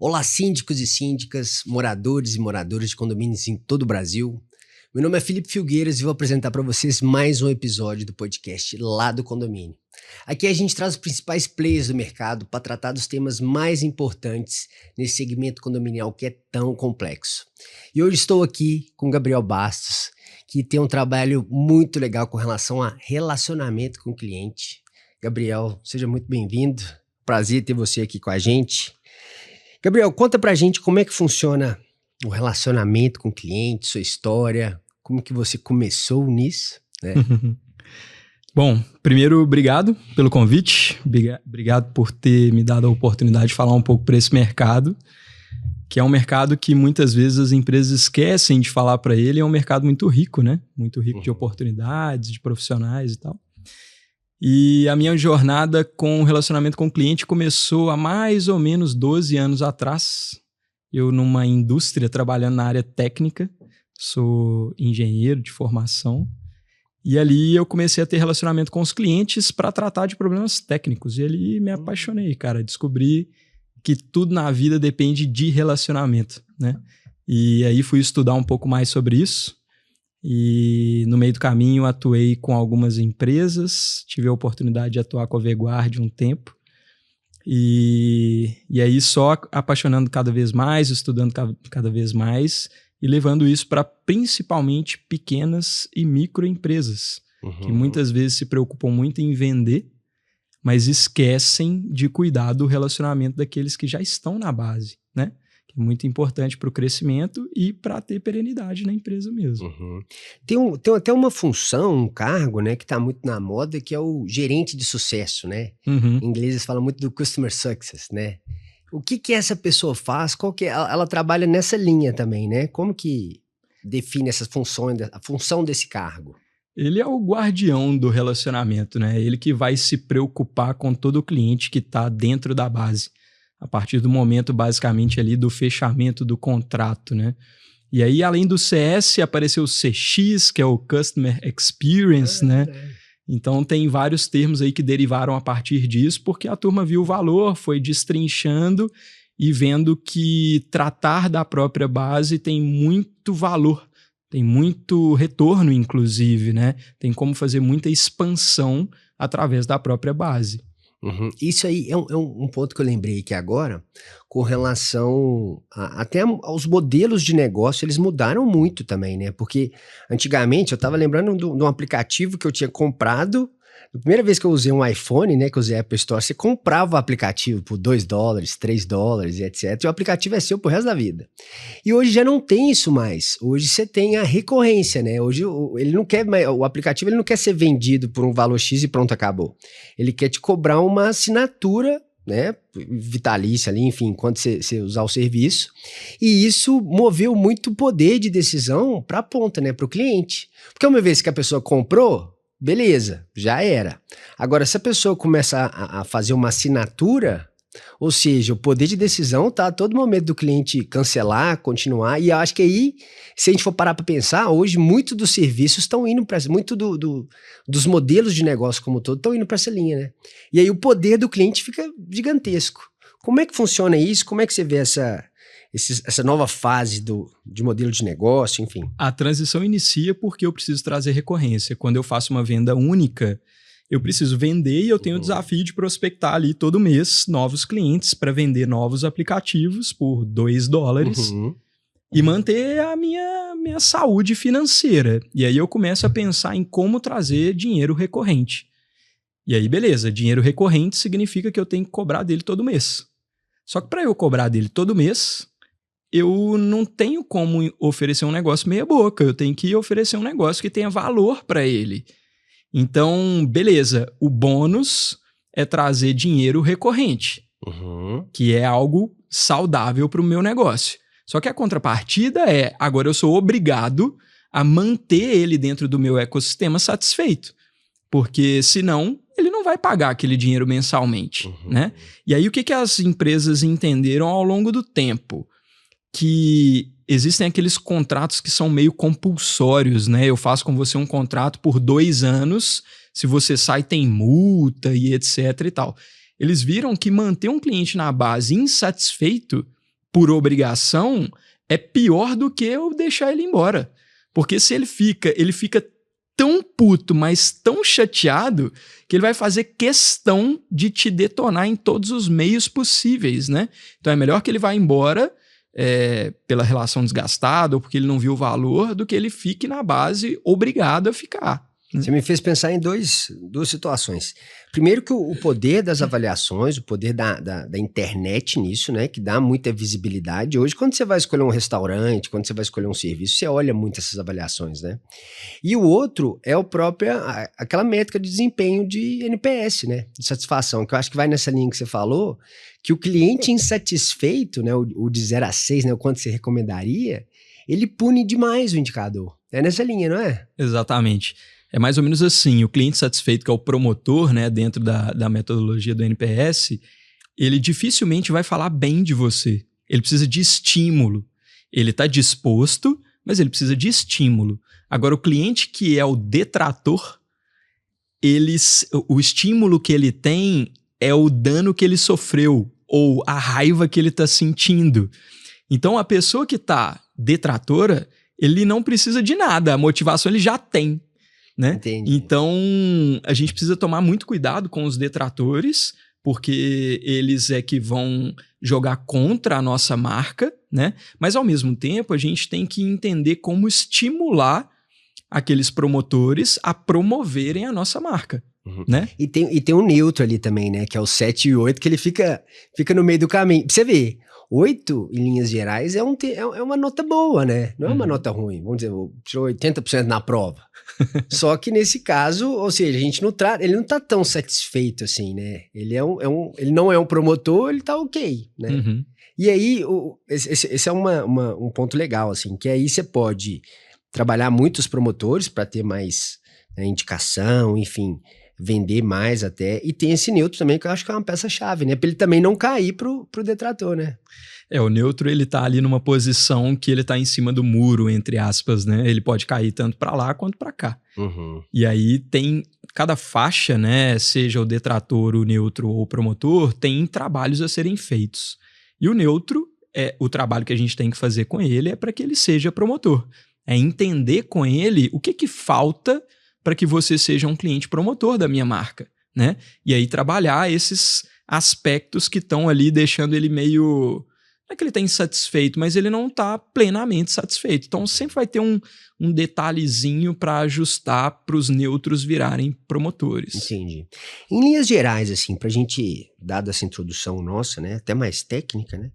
Olá, síndicos e síndicas, moradores e moradoras de condomínios em todo o Brasil. Meu nome é Felipe Filgueiras e vou apresentar para vocês mais um episódio do podcast Lá do Condomínio. Aqui a gente traz os principais players do mercado para tratar dos temas mais importantes nesse segmento condominial que é tão complexo. E hoje estou aqui com o Gabriel Bastos, que tem um trabalho muito legal com relação a relacionamento com o cliente. Gabriel, seja muito bem-vindo. Prazer ter você aqui com a gente. Gabriel, conta pra gente como é que funciona o relacionamento com o cliente, sua história, como que você começou nisso, né? Bom, primeiro, obrigado pelo convite, obrigado por ter me dado a oportunidade de falar um pouco para esse mercado, que é um mercado que muitas vezes as empresas esquecem de falar para ele, é um mercado muito rico, né? Muito rico de oportunidades, de profissionais e tal. E a minha jornada com o relacionamento com o cliente começou há mais ou menos 12 anos atrás. Eu numa indústria trabalhando na área técnica, sou engenheiro de formação. E ali eu comecei a ter relacionamento com os clientes para tratar de problemas técnicos. E ali me apaixonei, cara. Descobri que tudo na vida depende de relacionamento, né? E aí fui estudar um pouco mais sobre isso. E no meio do caminho atuei com algumas empresas, tive a oportunidade de atuar com a Veguard um tempo. E aí só apaixonando cada vez mais, estudando cada vez mais e levando isso para principalmente pequenas e microempresas, que muitas vezes se preocupam muito em vender, mas esquecem de cuidar do relacionamento daqueles que já estão na base, né? Que é muito importante para o crescimento e para ter perenidade na empresa mesmo. Tem até uma função, um cargo, né, que está muito na moda, que é o gerente de sucesso, né? Em inglês eles falam muito do customer success, né? O que essa pessoa faz? Qual que é? Ela trabalha nessa linha também, né? Como que define essa função, a função desse cargo? Ele é o guardião do relacionamento, né? Ele que vai se preocupar com todo o cliente que está dentro da base. A partir do momento, basicamente, ali do fechamento do contrato, né? E aí, além do CS, apareceu o CX, que é o Customer Experience, né? Então, tem vários termos aí que derivaram a partir disso, porque a turma viu o valor, foi destrinchando e vendo que tratar da própria base tem muito valor, tem muito retorno, inclusive, né? Tem como fazer muita expansão através da própria base. Isso aí é um ponto que eu lembrei aqui agora, com relação até aos modelos de negócio, eles mudaram muito também, né? Porque antigamente eu estava lembrando de um aplicativo que eu tinha comprado. A primeira vez que eu usei um iPhone, né, que eu usei a Apple Store, você comprava o aplicativo por $2, $3 e etc. E o aplicativo é seu pro resto da vida. E hoje já não tem isso mais. Hoje você tem a recorrência, né? Hoje ele não quer, o aplicativo ele não quer ser vendido por um valor X e pronto, acabou. Ele quer te cobrar uma assinatura, né, vitalícia ali, enfim, enquanto você usar o serviço. E isso moveu muito poder de decisão para a ponta, né, para o cliente. Porque uma vez que a pessoa comprou, beleza, já era. Agora, se a pessoa começa a fazer uma assinatura, ou seja, o poder de decisão está a todo momento do cliente cancelar, continuar, e eu acho que aí, se a gente for parar para pensar, hoje muito dos serviços estão indo para muito dos modelos de negócio como todo estão indo para essa linha, né? E aí o poder do cliente fica gigantesco. Como é que funciona isso? Como é que você vê essa nova fase de modelo de negócio, enfim? A transição inicia porque eu preciso trazer recorrência. Quando eu faço uma venda única, eu preciso vender e eu tenho o desafio de prospectar ali todo mês novos clientes para vender novos aplicativos por $2 e manter a minha saúde financeira. E aí eu começo a pensar em como trazer dinheiro recorrente. E aí, beleza, dinheiro recorrente significa que eu tenho que cobrar dele todo mês. Só que para eu cobrar dele todo mês, eu não tenho como oferecer um negócio meia boca. Eu tenho que oferecer um negócio que tenha valor para ele. Então, beleza, o bônus é trazer dinheiro recorrente, que é algo saudável para o meu negócio. Só que a contrapartida é, agora eu sou obrigado a manter ele dentro do meu ecossistema satisfeito, porque senão ele não vai pagar aquele dinheiro mensalmente, né? E aí o que as empresas entenderam ao longo do tempo? Que existem aqueles contratos que são meio compulsórios, né? Eu faço com você um contrato por 2 anos, se você sai tem multa e etc e tal. Eles viram que manter um cliente na base insatisfeito por obrigação, é pior do que eu deixar ele embora. Porque se ele fica tão puto, mas tão chateado, que ele vai fazer questão de te detonar em todos os meios possíveis, né? Então é melhor que ele vá embora pela relação desgastada ou porque ele não viu o valor, do que ele fique na base obrigado a ficar. Você me fez pensar em duas situações. Primeiro que o poder das avaliações, o poder da internet nisso, né, que dá muita visibilidade. Hoje, quando você vai escolher um restaurante, quando você vai escolher um serviço, você olha muito essas avaliações, né? E o outro é aquela métrica de desempenho de NPS, né, de satisfação, que eu acho que vai nessa linha que você falou, que o cliente insatisfeito, né, o de 0 a 6, né, o quanto você recomendaria, ele pune demais o indicador. É nessa linha, não é? Exatamente. É mais ou menos assim, o cliente satisfeito, que é o promotor, né, dentro da metodologia do NPS, ele dificilmente vai falar bem de você. Ele precisa de estímulo. Ele está disposto, mas ele precisa de estímulo. Agora, o cliente que é o detrator, o estímulo que ele tem é o dano que ele sofreu ou a raiva que ele está sentindo. Então, a pessoa que está detratora, ele não precisa de nada, a motivação ele já tem. Né? Entendi. Então, a gente precisa tomar muito cuidado com os detratores, porque eles é que vão jogar contra a nossa marca, né? Mas, ao mesmo tempo, a gente tem que entender como estimular aqueles promotores a promoverem a nossa marca. Uhum. Né? E tem um neutro ali também, né? Que é o 7 e 8, que ele fica no meio do caminho. Pra você ver, 8, em linhas gerais, é uma nota boa, né? Não é uma nota ruim. Vamos dizer, tirou 80% na prova. Só que nesse caso, ou seja, ele não tá tão satisfeito assim, né? Ele não é um promotor, ele tá ok, né? Uhum. E aí, esse é um ponto legal, assim, que aí você pode trabalhar muitos promotores para ter mais, né, indicação, enfim, vender mais até. E tem esse neutro também, que eu acho que é uma peça-chave, né? Para ele também não cair pro detrator, né? O neutro, ele tá ali numa posição que ele tá em cima do muro, entre aspas, né? Ele pode cair tanto para lá quanto para cá. Uhum. E aí tem cada faixa, né? Seja o detrator, o neutro ou o promotor, tem trabalhos a serem feitos. E o neutro, o trabalho que a gente tem que fazer com ele é para que ele seja promotor. É entender com ele o que falta para que você seja um cliente promotor da minha marca, né? E aí trabalhar esses aspectos que estão ali deixando ele meio... Não é que ele está insatisfeito, mas ele não está plenamente satisfeito. Então sempre vai ter um detalhezinho para ajustar para os neutros virarem promotores. Entendi. Em linhas gerais, assim, para a gente, dado essa introdução nossa, né, até mais técnica, né,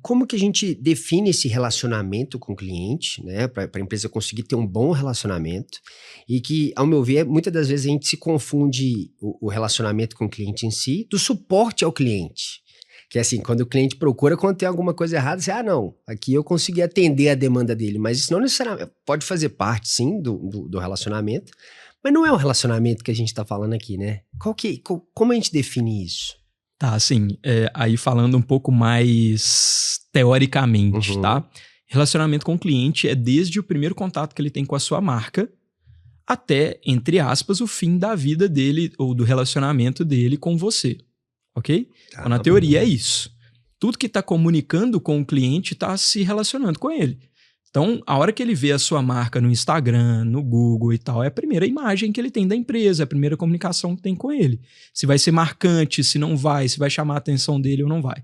como que a gente define esse relacionamento com o cliente, né, para a empresa conseguir ter um bom relacionamento e que, ao meu ver, muitas das vezes a gente se confunde o relacionamento com o cliente em si do suporte ao cliente. Que é assim, quando o cliente procura, quando tem alguma coisa errada, você, não, aqui eu consegui atender a demanda dele, mas isso não necessariamente pode fazer parte, sim, do relacionamento, mas não é o relacionamento que a gente está falando aqui, né? Como a gente define isso? Tá, assim, aí falando um pouco mais teoricamente, tá? Relacionamento com o cliente é desde o primeiro contato que ele tem com a sua marca até, entre aspas, o fim da vida dele ou do relacionamento dele com você. Ok? Então, na teoria é isso. Tudo que está comunicando com o cliente está se relacionando com ele. Então, a hora que ele vê a sua marca no Instagram, no Google e tal, é a primeira imagem que ele tem da empresa, é a primeira comunicação que tem com ele. Se vai ser marcante, se não vai, se vai chamar a atenção dele ou não vai.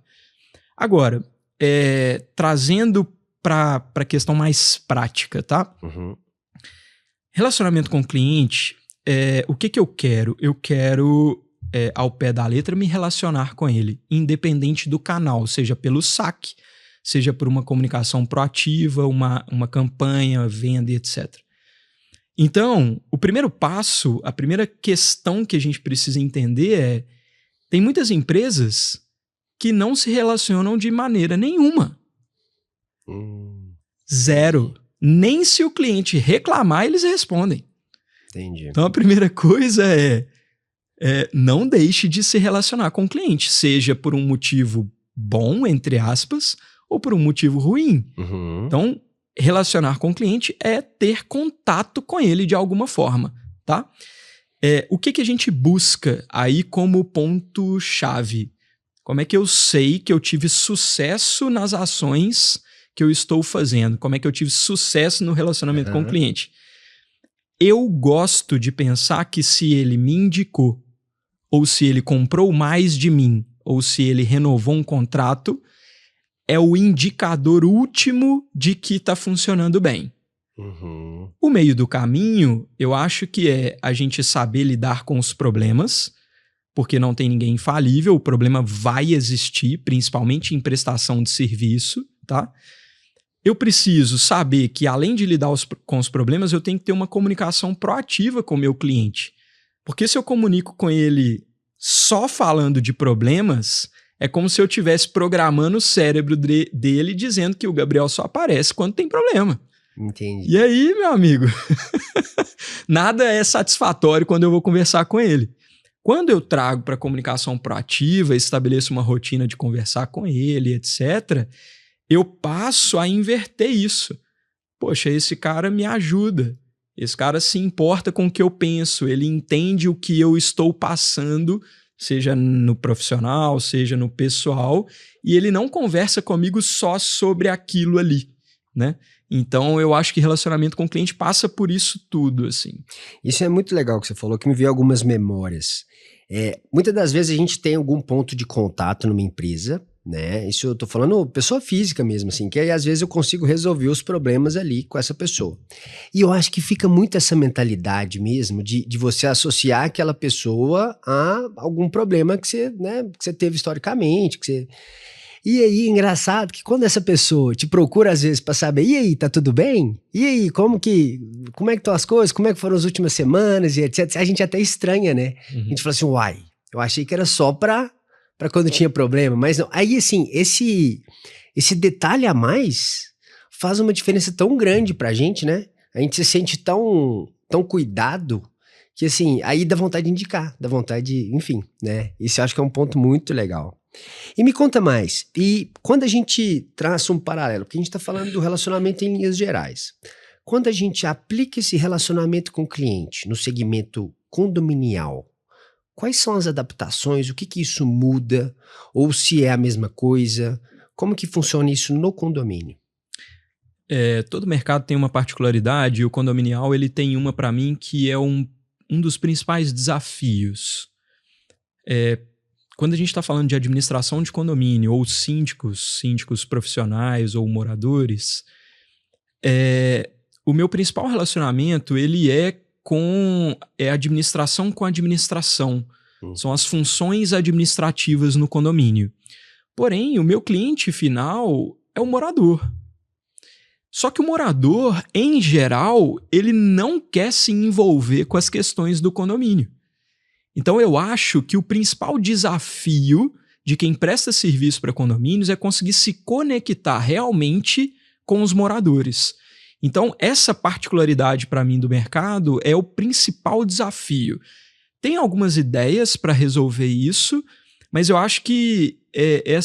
Agora, trazendo para a questão mais prática, tá? Relacionamento com o cliente, o que eu quero? Eu quero... ao pé da letra, me relacionar com ele, independente do canal, seja pelo saque, seja por uma comunicação proativa, uma campanha, venda, etc. Então, o primeiro passo, a primeira questão que a gente precisa entender tem muitas empresas que não se relacionam de maneira nenhuma. Zero. Nem se o cliente reclamar, eles respondem. Entendi. Então, a primeira coisa não deixe de se relacionar com o cliente, seja por um motivo bom, entre aspas, ou por um motivo ruim. Então, relacionar com o cliente é ter contato com ele de alguma forma, tá? O que a gente busca aí como ponto-chave? Como é que eu sei que eu tive sucesso nas ações que eu estou fazendo? Como é que eu tive sucesso no relacionamento com o cliente? Eu gosto de pensar que se ele me indicou, ou se ele comprou mais de mim, ou se ele renovou um contrato, é o indicador último de que está funcionando bem. O meio do caminho, eu acho que é a gente saber lidar com os problemas, porque não tem ninguém infalível, o problema vai existir, principalmente em prestação de serviço, tá? Eu preciso saber que, além de lidar com os problemas, eu tenho que ter uma comunicação proativa com o meu cliente. Porque se eu comunico com ele só falando de problemas, é como se eu estivesse programando o cérebro dele dizendo que o Gabriel só aparece quando tem problema. Entendi. E aí, meu amigo, nada é satisfatório quando eu vou conversar com ele. Quando eu trago para comunicação proativa, estabeleço uma rotina de conversar com ele, etc., eu passo a inverter isso. Poxa, esse cara me ajuda. Esse cara se importa com o que eu penso. Ele entende o que eu estou passando, seja no profissional, seja no pessoal, e ele não conversa comigo só sobre aquilo ali, né? Então, eu acho que relacionamento com o cliente passa por isso tudo, assim. Isso é muito legal que você falou, que me veio algumas memórias. Muitas das vezes a gente tem algum ponto de contato numa empresa, né? Isso eu tô falando pessoa física mesmo, assim, que aí às vezes eu consigo resolver os problemas ali com essa pessoa. E eu acho que fica muito essa mentalidade mesmo de você associar aquela pessoa a algum problema que você, né, que você teve historicamente, que você... E aí, engraçado que quando essa pessoa te procura às vezes para saber, e aí, tá tudo bem? E aí, como é que estão as coisas? Como é que foram as últimas semanas e etc. A gente até estranha, né? A gente fala assim, uai, eu achei que era só pra quando tinha problema, mas não. Aí, assim, esse detalhe a mais faz uma diferença tão grande pra gente, né? A gente se sente tão cuidado que, assim, aí dá vontade de indicar, dá vontade de, enfim, né? Isso eu acho que é um ponto muito legal. E me conta mais, e quando a gente traça um paralelo, porque a gente está falando do relacionamento em linhas gerais, quando a gente aplica esse relacionamento com o cliente no segmento condominial, quais são as adaptações, o que isso muda, ou se é a mesma coisa, como que funciona isso no condomínio? Todo mercado tem uma particularidade, e o condominial ele tem uma para mim que é um dos principais desafios. Quando a gente está falando de administração de condomínio, ou síndicos profissionais ou moradores, o meu principal relacionamento ele é administração com administração. São as funções administrativas no condomínio. Porém, o meu cliente final é o morador. Só que o morador, em geral, ele não quer se envolver com as questões do condomínio. Então, eu acho que o principal desafio de quem presta serviço para condomínios é conseguir se conectar realmente com os moradores. Então, essa particularidade para mim do mercado é o principal desafio. Tem algumas ideias para resolver isso, mas eu acho que é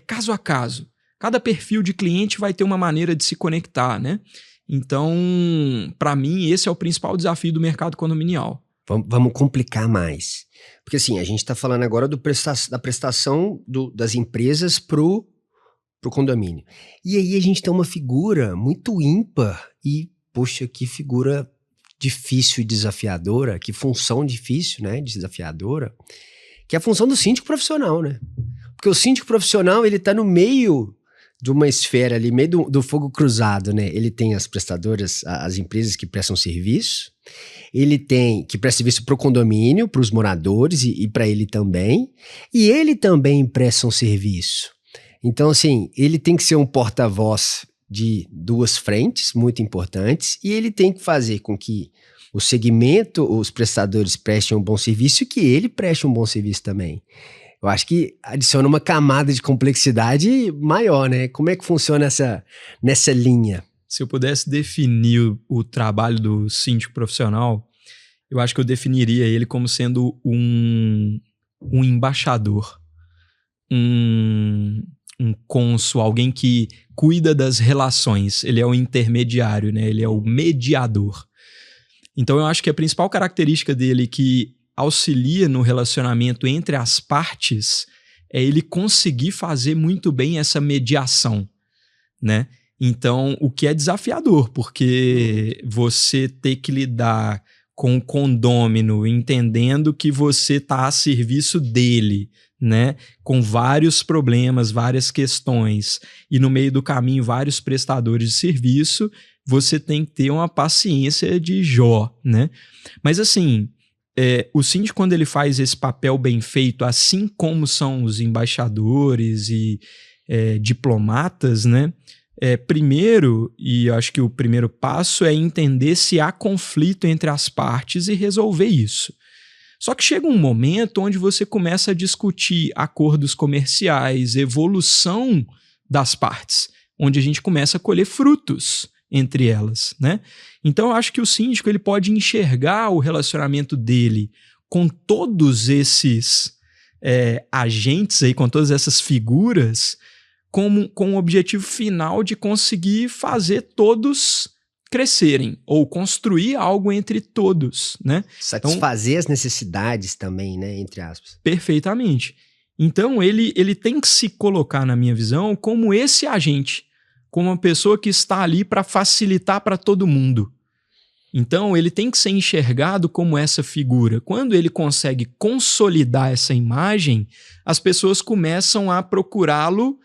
caso a caso. Cada perfil de cliente vai ter uma maneira de se conectar, né? Então, para mim, esse é o principal desafio do mercado condominial. Vamos complicar mais. Porque assim, a gente está falando agora da prestação das empresas pro condomínio. E aí a gente tem uma figura muito ímpar e, poxa, que figura difícil e desafiadora, que função difícil, né, desafiadora, que é a função do síndico profissional, né? Porque o síndico profissional, ele tá no meio de uma esfera ali, meio do fogo cruzado, né? Ele tem as prestadoras, as empresas que prestam serviço, ele tem que presta serviço para o condomínio, para os moradores e para ele também, e ele também presta um serviço. Então, assim, ele tem que ser um porta-voz de duas frentes muito importantes e ele tem que fazer com que o segmento, os prestadores prestem um bom serviço e que ele preste um bom serviço também. Eu acho que adiciona uma camada de complexidade maior, né? Como é que funciona nessa linha? Se eu pudesse definir o trabalho do síndico profissional, eu acho que eu definiria ele como sendo um embaixador, um cônsul, alguém que cuida das relações. Ele é o intermediário, né? Ele é o mediador. Então eu acho que a principal característica dele que auxilia no relacionamento entre as partes é ele conseguir fazer muito bem essa mediação, né? Então, o que é desafiador, porque você ter que lidar com o condômino entendendo que você está a serviço dele, né? Com vários problemas, várias questões, e no meio do caminho vários prestadores de serviço, você tem que ter uma paciência de Jó, né? Mas assim, o síndico, quando ele faz esse papel bem feito, assim como são os embaixadores e diplomatas, né? Primeiro, e eu acho que o primeiro passo é entender se há conflito entre as partes e resolver isso. Só que chega um momento onde você começa a discutir acordos comerciais, evolução das partes, onde a gente começa a colher frutos entre elas, né? Então eu acho que o síndico ele pode enxergar o relacionamento dele com todos esses agentes aí, com todas essas figuras, com o objetivo final de conseguir fazer todos crescerem ou construir algo entre todos, né? Satisfazer então, as necessidades também, né? Entre aspas. Perfeitamente. Então ele tem que se colocar, na minha visão, como esse agente, como uma pessoa que está ali para facilitar para todo mundo. Então ele tem que ser enxergado como essa figura. Quando ele consegue consolidar essa imagem, as pessoas começam a procurá-lo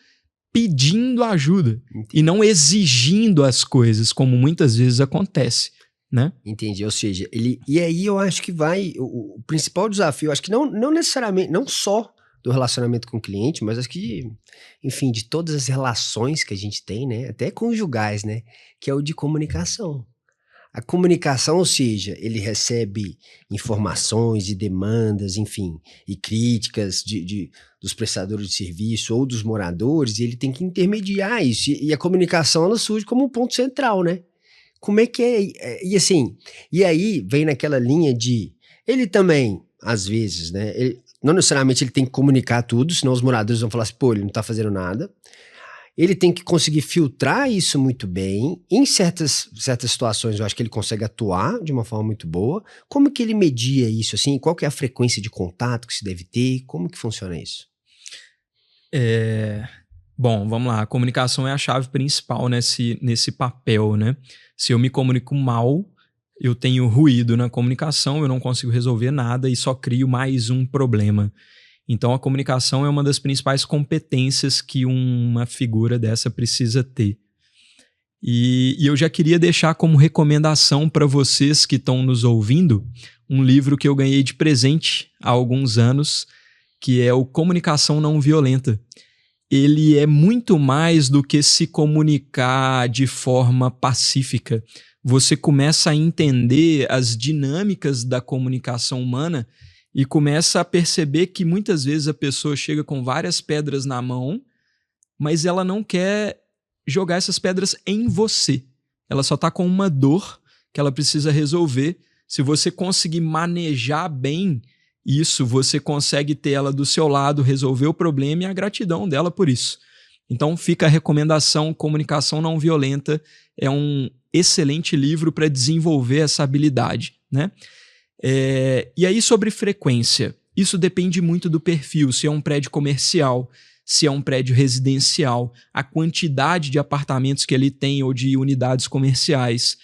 pedindo ajuda. Entendi. E não exigindo as coisas, como muitas vezes acontece, né? Entendi, ou seja, e aí eu acho que o principal desafio, acho que não necessariamente, não só do relacionamento com o cliente, mas acho que, enfim, de todas as relações que a gente tem, né, até conjugais, né, que é o de comunicação. A comunicação, ou seja, ele recebe informações e demandas, enfim, e críticas dos prestadores de serviço ou dos moradores, e ele tem que intermediar isso. E a comunicação, ela surge como um ponto central, né? Como é que é? E assim, e aí vem naquela linha de... Ele também, às vezes, né? Não necessariamente ele tem que comunicar tudo, senão os moradores vão falar assim, pô, ele não tá fazendo nada. Ele tem que conseguir filtrar isso muito bem. Em certas situações, eu acho que ele consegue atuar de uma forma muito boa. Como que ele media isso, assim? Qual que é a frequência de contato que se deve ter? Como que funciona isso? Bom, vamos lá. A comunicação é a chave principal nesse papel, né? Se eu me comunico mal, eu tenho ruído na comunicação, eu não consigo resolver nada e só crio mais um problema. Então, a comunicação é uma das principais competências que uma figura dessa precisa ter. E eu já queria deixar como recomendação para vocês que estão nos ouvindo um livro que eu ganhei de presente há alguns anos, que é o Comunicação Não Violenta. Ele é muito mais do que se comunicar de forma pacífica. Você começa a entender as dinâmicas da comunicação humana e começa a perceber que muitas vezes a pessoa chega com várias pedras na mão, mas ela não quer jogar essas pedras em você. Ela só está com uma dor que ela precisa resolver. Se você conseguir manejar bem isso, você consegue ter ela do seu lado, resolver o problema e a gratidão dela por isso. Então fica a recomendação, Comunicação Não Violenta é um excelente livro para desenvolver essa habilidade, né? E aí sobre frequência, isso depende muito do perfil, se é um prédio comercial, se é um prédio residencial, a quantidade de apartamentos que ele tem ou de unidades comerciais,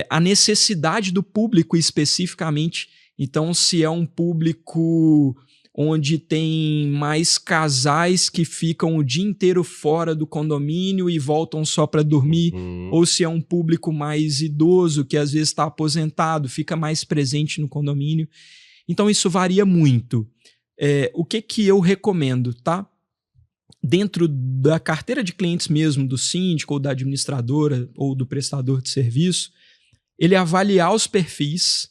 a necessidade do público especificamente. Então, se é um público onde tem mais casais que ficam o dia inteiro fora do condomínio e voltam só para dormir, ou se é um público mais idoso que às vezes está aposentado, fica mais presente no condomínio. Então, isso varia muito. O que eu recomendo, tá? Dentro da carteira de clientes mesmo, do síndico ou da administradora ou do prestador de serviço, ele avaliar os perfis,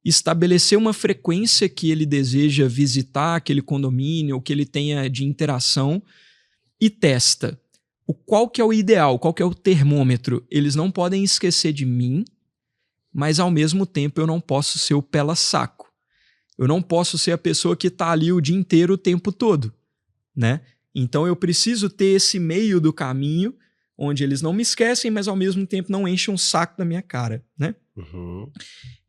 estabelecer uma frequência que ele deseja visitar aquele condomínio, ou que ele tenha de interação, e testa. Qual que é o ideal? Qual que é o termômetro? Eles não podem esquecer de mim, mas ao mesmo tempo eu não posso ser o pela-saco. Eu não posso ser a pessoa que está ali o dia inteiro, o tempo todo, né? Então eu preciso ter esse meio do caminho, onde eles não me esquecem, mas ao mesmo tempo não enchem um saco da minha cara, né? Uhum.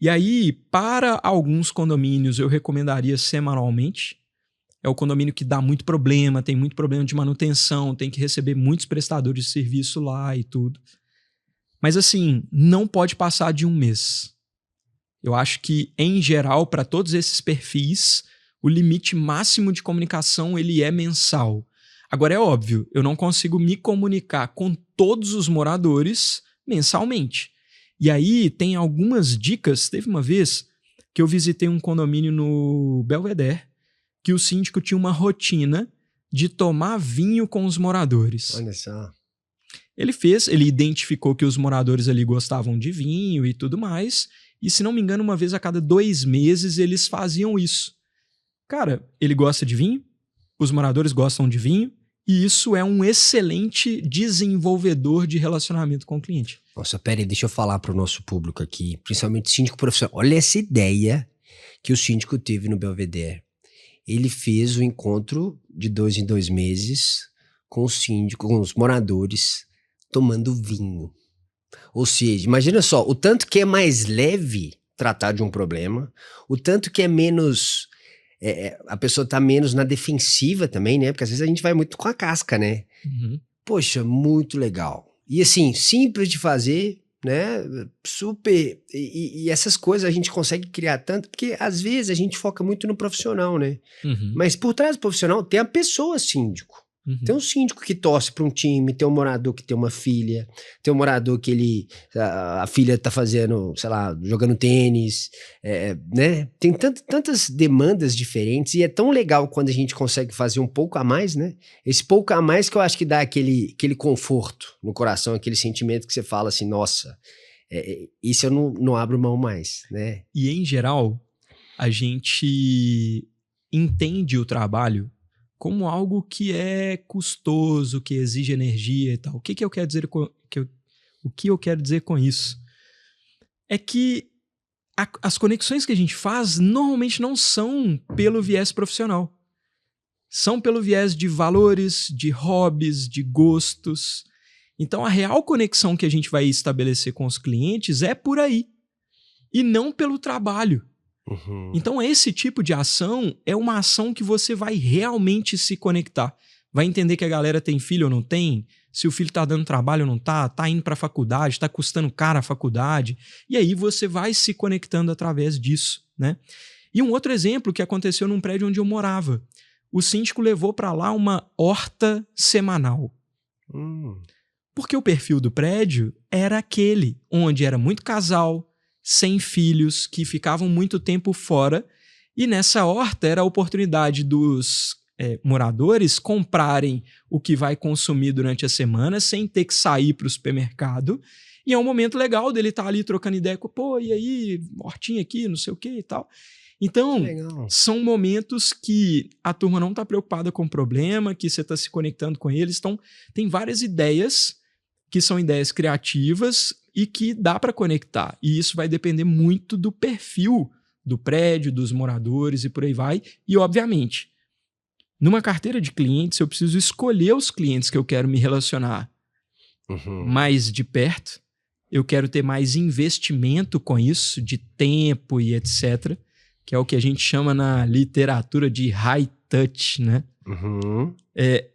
E aí, para alguns condomínios, eu recomendaria semanalmente. é o condomínio que dá muito problema, tem muito problema de manutenção, tem que receber muitos prestadores de serviço lá e tudo. Mas assim, não pode passar de um mês. Eu acho que, em geral, para todos esses perfis, o limite máximo de comunicação ele é mensal. Agora, é óbvio, eu não consigo me comunicar com todos os moradores mensalmente. E aí, tem algumas dicas. Teve uma vez que eu visitei um condomínio no Belvedere, que o síndico tinha uma rotina de tomar vinho com os moradores. Olha só. Ele identificou que os moradores ali gostavam de vinho e tudo mais, e se não me engano, uma vez a cada 2 meses eles faziam isso. Cara, ele gosta de vinho, os moradores gostam de vinho, e isso é um excelente desenvolvedor de relacionamento com o cliente. Nossa, pera aí, deixa eu falar para o nosso público aqui, principalmente síndico profissional. Olha essa ideia que o síndico teve no Belvedere. Ele fez o encontro de 2 em 2 meses com o síndico, com os moradores, tomando vinho. Ou seja, imagina só, o tanto que é mais leve tratar de um problema, o tanto que é menos... a pessoa tá menos na defensiva também, né? Porque às vezes a gente vai muito com a casca, né? Uhum. Poxa, muito legal. E assim, simples de fazer, né? Super... E essas coisas a gente consegue criar tanto, porque às vezes a gente foca muito no profissional, né? Uhum. Mas por trás do profissional tem a pessoa síndico. Uhum. Tem um síndico que torce para um time, tem um morador que tem uma filha, tem um morador que a filha tá fazendo, sei lá, jogando tênis, né? Tem tantas demandas diferentes e é tão legal quando a gente consegue fazer um pouco a mais, né? Esse pouco a mais que eu acho que dá aquele conforto no coração, aquele sentimento que você fala assim, nossa, isso eu não abro mão mais, né? E em geral, a gente entende o trabalho como algo que é custoso, que exige energia e tal. O que eu quero dizer o que eu quero dizer com isso? É que as conexões que a gente faz normalmente não são pelo viés profissional. São pelo viés de valores, de hobbies, de gostos. Então, a real conexão que a gente vai estabelecer com os clientes é por aí. E não pelo trabalho. Uhum. Então, esse tipo de ação é uma ação que você vai realmente se conectar. Vai entender que a galera tem filho ou não tem, se o filho tá dando trabalho ou não tá indo pra faculdade, tá custando caro a faculdade. E aí você vai se conectando através disso, né? E um outro exemplo que aconteceu num prédio onde eu morava. O síndico levou para lá uma horta semanal. Porque o perfil do prédio era aquele, onde era muito casal, sem filhos, que ficavam muito tempo fora, e nessa horta era a oportunidade dos moradores comprarem o que vai consumir durante a semana sem ter que sair para o supermercado, e é um momento legal dele estar ali trocando ideia com, pô, e aí, hortinha aqui, não sei o que e tal. Então, são momentos que a turma não está preocupada com o problema, que você está se conectando com eles, então tem várias ideias que são ideias criativas e que dá para conectar. E isso vai depender muito do perfil do prédio, dos moradores e por aí vai. E, obviamente, numa carteira de clientes, eu preciso escolher os clientes que eu quero me relacionar mais de perto. Eu quero ter mais investimento com isso, de tempo e etc., que é o que a gente chama na literatura de high touch, né?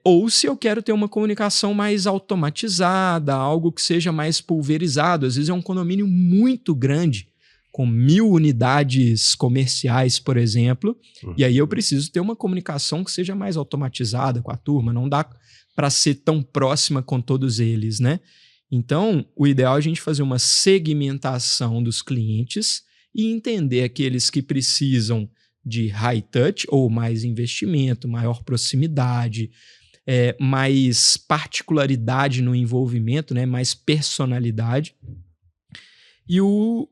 Ou se eu quero ter uma comunicação mais automatizada, algo que seja mais pulverizado. Às vezes é um condomínio muito grande, com 1000 unidades comerciais, por exemplo, e aí eu preciso ter uma comunicação que seja mais automatizada com a turma, não dá para ser tão próxima com todos eles, né? Então, o ideal é a gente fazer uma segmentação dos clientes e entender aqueles que precisam de high touch, ou mais investimento, maior proximidade, mais particularidade no envolvimento, né? Mais personalidade. E o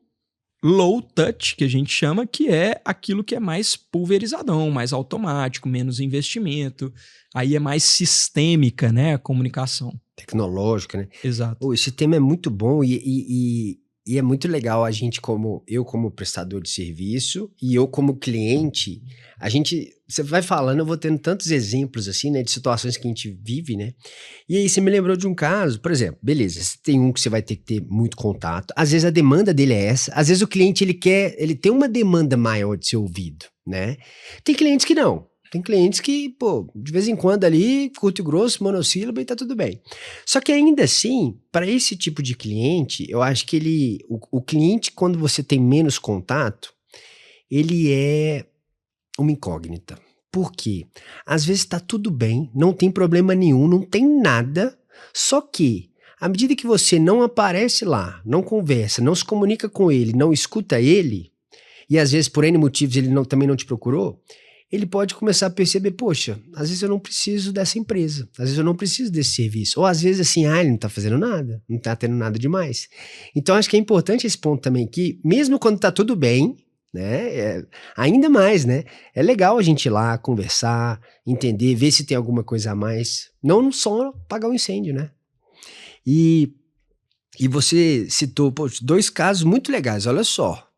low touch, que a gente chama, que é aquilo que é mais pulverizadão, mais automático, menos investimento. Aí é mais sistêmica, né? A comunicação. Tecnológica, né? Exato. Esse tema é muito bom e é muito legal a gente, como prestador de serviço e eu como cliente, você vai falando, eu vou tendo tantos exemplos assim, né, de situações que a gente vive, né? E aí você me lembrou de um caso, por exemplo, beleza, você tem um que você vai ter que ter muito contato, às vezes a demanda dele é essa, às vezes o cliente ele tem uma demanda maior de ser ouvido, né? Tem clientes que não. Tem clientes que, pô, de vez em quando ali, curto e grosso, monossílabo e tá tudo bem. Só que ainda assim, para esse tipo de cliente, eu acho que o cliente, quando você tem menos contato, ele é uma incógnita. Por quê? Às vezes tá tudo bem, não tem problema nenhum, não tem nada, só que à medida que você não aparece lá, não conversa, não se comunica com ele, não escuta ele, e às vezes por N motivos ele também não te procurou, ele pode começar a perceber, poxa, às vezes eu não preciso dessa empresa, às vezes eu não preciso desse serviço, ou às vezes assim, ele não tá fazendo nada, não tá tendo nada demais. Então acho que é importante esse ponto também, que mesmo quando tá tudo bem, né, ainda mais, né, é legal a gente ir lá conversar, entender, ver se tem alguma coisa a mais, não só apagar o incêndio, né. E você citou, poxa, 2 casos muito legais, olha só.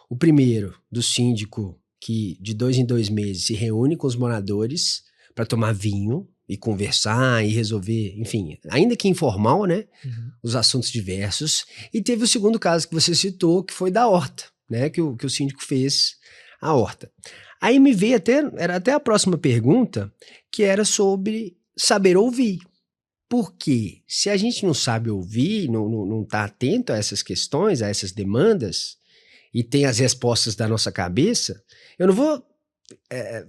O primeiro, do síndico que de 2 em 2 meses se reúne com os moradores para tomar vinho e conversar e resolver, enfim, ainda que informal, né, os assuntos diversos. E teve o segundo caso que você citou, que foi da horta, né, que o síndico fez a horta. Aí me veio era até a próxima pergunta, que era sobre saber ouvir. Porque se a gente não sabe ouvir, não tá atento a essas questões, a essas demandas, e tem as respostas da nossa cabeça, eu não vou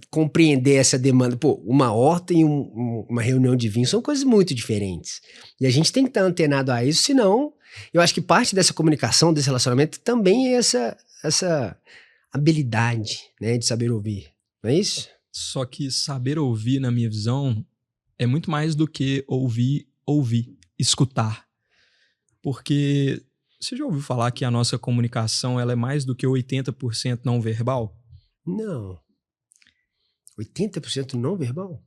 compreender essa demanda. Pô, uma horta e uma reunião de vinho são coisas muito diferentes. E a gente tem que estar antenado a isso, senão eu acho que parte dessa comunicação, desse relacionamento, também é essa habilidade, né, de saber ouvir. Não é isso? Só que saber ouvir, na minha visão, é muito mais do que ouvir, escutar. Porque você já ouviu falar que a nossa comunicação ela é mais do que 80% não verbal? Não. 80% não verbal?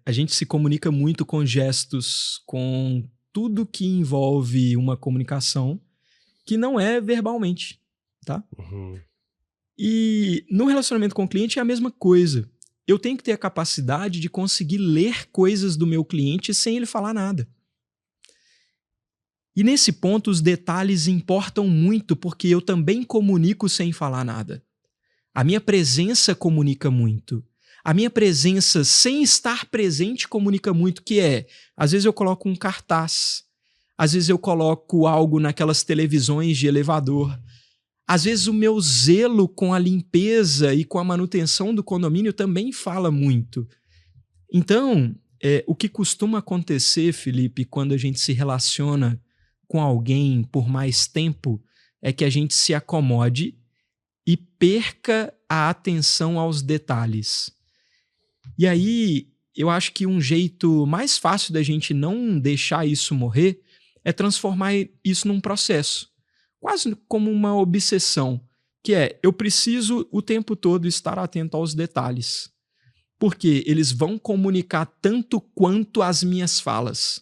A gente se comunica muito com gestos, com tudo que envolve uma comunicação que não é verbalmente, tá? Uhum. E no relacionamento com o cliente é a mesma coisa. Eu tenho que ter a capacidade de conseguir ler coisas do meu cliente sem ele falar nada. E nesse ponto os detalhes importam muito porque eu também comunico sem falar nada. A minha presença comunica muito. A minha presença sem estar presente comunica muito, que é, às vezes eu coloco um cartaz, às vezes eu coloco algo naquelas televisões de elevador, às vezes o meu zelo com a limpeza e com a manutenção do condomínio também fala muito. Então, o que costuma acontecer, Felipe, quando a gente se relaciona com alguém por mais tempo, é que a gente se acomode e perca a atenção aos detalhes. E aí, eu acho que um jeito mais fácil da gente não deixar isso morrer é transformar isso num processo. Quase como uma obsessão, que é, eu preciso o tempo todo estar atento aos detalhes, porque eles vão comunicar tanto quanto as minhas falas,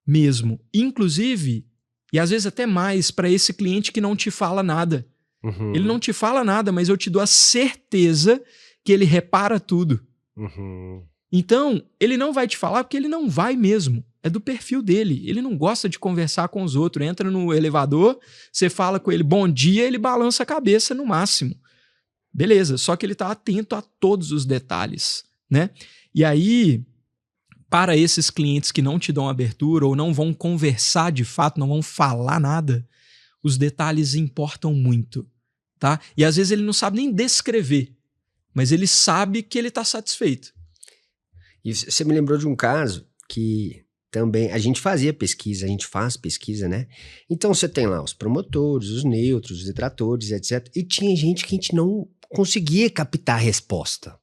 mesmo, inclusive, e às vezes até mais, para esse cliente que não te fala nada. Uhum. Ele não te fala nada, mas eu te dou a certeza que ele repara tudo. Uhum. Então, ele não vai te falar porque ele não vai mesmo. É do perfil dele. Ele não gosta de conversar com os outros. Entra no elevador, você fala com ele bom dia, ele balança a cabeça no máximo. Beleza, só que ele está atento a todos os detalhes, né? E aí, para esses clientes que não te dão abertura ou não vão conversar de fato, não vão falar nada, os detalhes importam muito, tá? E às vezes ele não sabe nem descrever, mas ele sabe que ele está satisfeito. E você me lembrou de um caso que também a gente fazia pesquisa, a gente faz pesquisa, né? Então você tem lá os promotores, os neutros, os detratores, etc. E tinha gente que a gente não conseguia captar a resposta.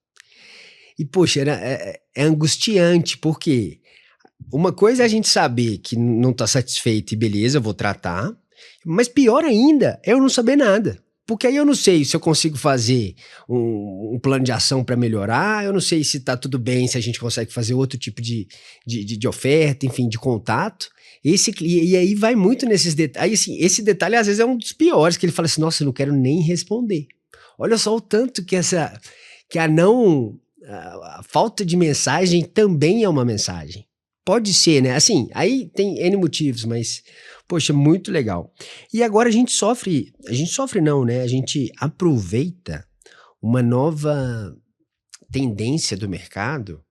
E, poxa, é angustiante, porque uma coisa é a gente saber que não está satisfeito e beleza, eu vou tratar, mas pior ainda é eu não saber nada. Porque aí eu não sei se eu consigo fazer um plano de ação para melhorar, eu não sei se tá tudo bem, se a gente consegue fazer outro tipo de oferta, enfim, de contato. E aí vai muito nesses detalhes. Aí, assim, esse detalhe às vezes é um dos piores, que ele fala assim, nossa, eu não quero nem responder. Olha só o tanto que a falta de mensagem também é uma mensagem. Pode ser, né? Assim, aí tem N motivos, mas, poxa, muito legal. E agora a gente sofre não, né? A gente aproveita uma nova tendência do mercado,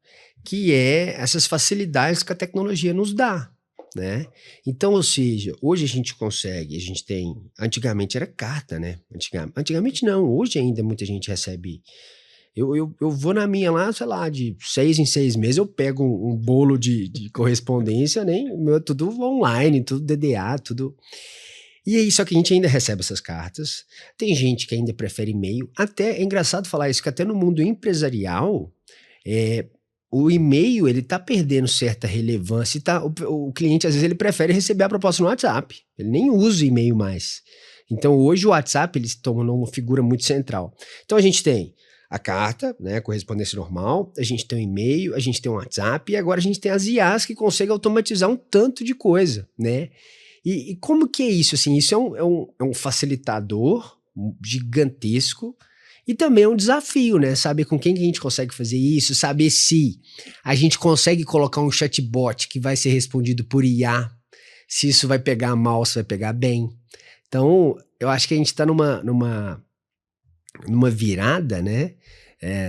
que é essas facilidades que a tecnologia nos dá, né? Então, ou seja, hoje a gente tem, antigamente era carta, né? Antigamente não, hoje ainda muita gente recebe. Eu vou na minha lá, sei lá, de 6 em 6 meses eu pego um bolo de correspondência, tudo online, tudo DDA, tudo. E aí, só que a gente ainda recebe essas cartas. Tem gente que ainda prefere e-mail. Até é engraçado falar isso, que até no mundo empresarial, o e-mail ele tá perdendo certa relevância. O cliente, às vezes, ele prefere receber a proposta no WhatsApp. Ele nem usa o e-mail mais. Então, hoje o WhatsApp ele se tornou uma figura muito central. Então, a gente tem a carta, né, correspondência normal, a gente tem o e-mail, a gente tem o WhatsApp, e agora a gente tem as IAs que conseguem automatizar um tanto de coisa, né? E como que é isso? Assim, isso é um facilitador gigantesco e também é um desafio, né? Saber com quem que a gente consegue fazer isso, saber se a gente consegue colocar um chatbot que vai ser respondido por IA, se isso vai pegar mal, se vai pegar bem. Então, eu acho que a gente está numa virada, né?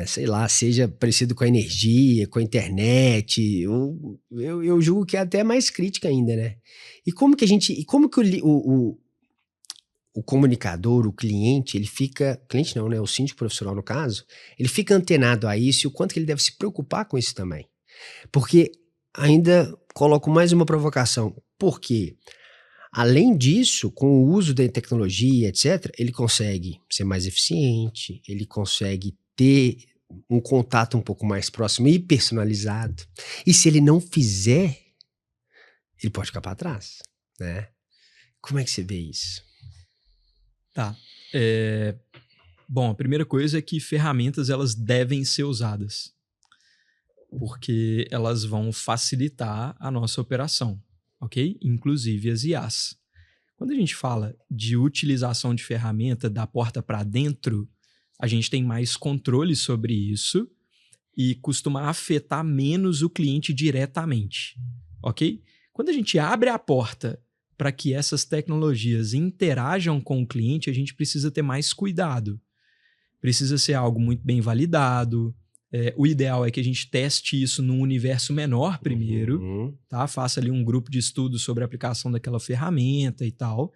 Sei lá, seja parecido com a energia, com a internet, eu julgo que é até mais crítica ainda, né? E como que o comunicador, o cliente, cliente não, né? O síndico profissional, no caso, ele fica antenado a isso e o quanto que ele deve se preocupar com isso também. Porque ainda coloco mais uma provocação. Por quê? Além disso, com o uso da tecnologia, etc., ele consegue ser mais eficiente, ele consegue ter um contato um pouco mais próximo e personalizado. E se ele não fizer, ele pode ficar para trás, né? Como é que você vê isso? Tá. Bom, a primeira coisa é que ferramentas elas devem ser usadas, porque elas vão facilitar a nossa operação, ok? Inclusive as IAs. Quando a gente fala de utilização de ferramenta da porta para dentro, a gente tem mais controle sobre isso e costuma afetar menos o cliente diretamente, ok? Quando a gente abre a porta para que essas tecnologias interajam com o cliente, a gente precisa ter mais cuidado. Precisa ser algo muito bem validado. O ideal é que a gente teste isso num universo menor primeiro, tá? Faça ali um grupo de estudo sobre a aplicação daquela ferramenta e tal.